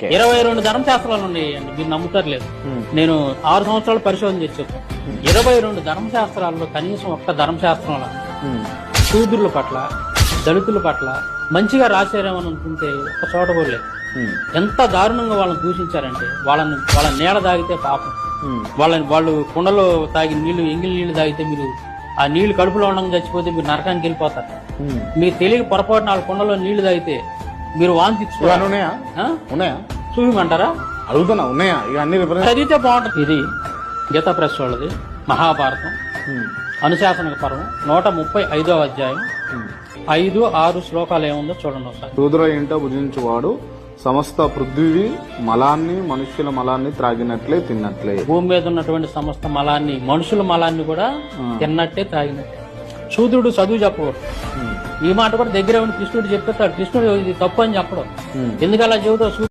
22 ధర్మశాస్త్రాలు ఉన్నాయండి, మీరు నమ్ముతారు లేదు. నేను 6 సంవత్సరాలు పరిశోధన చేసి చెప్తాను. 22 ధర్మశాస్త్రాల్లో కనీసం ఒక్క ధర్మశాస్త్రంలో శూద్రుల పట్ల, దళితుల పట్ల మంచిగా రాశారేమని అనుకుంటే ఒక్క చోట కూడా లేదు. ఎంత దారుణంగా వాళ్ళని దూషించారంటే, వాళ్ళ నీడ తాగితే పాపం, వాళ్ళు కుండలో తాగి నీళ్లు, ఎంగిలి నీళ్లు తాగితే మీరు ఆ నీళ్లు కడుపులో ఉండగా చచ్చిపోతే మీరు నరకానికి వెళ్ళిపోతారు. మీకు తెలియక పొరపాటు 4 కుండలో నీళ్లు తాగితే మీరు వాంతి చూపిమంటారా? అడుగుతున్నా, ఉన్నాయా? ఇక అన్ని చదివితే బాగుంటుంది. ఇది గీతా ప్రెస్ వాళ్ళది మహాభారతం అనుశాసన పర్వం 135వ అధ్యాయం 5, 6 శ్లోకాలు ఏముందో చూడండి ఒకసారి. శూద్ర ఇంట భుజించువాడు సమస్త పృథ్వీ మలాన్ని, మనుష్యుల మలాన్ని త్రాగినట్లే తిన్నట్లే. భూమి మీద ఉన్నటువంటి సమస్త మలాన్ని, మనుషుల మలాన్ని కూడా తిన్నట్టే త్రాగినట్టే. శూద్రుడు చదువు చెప్పకూడదు. ఈ మాట కూడా దగ్గర ఉండి కృష్ణుడు చెప్పేస్తాడు. కృష్ణుడు ఇది తప్పు అని చెప్పడం. ఎందుకు అలా చెబుతావు?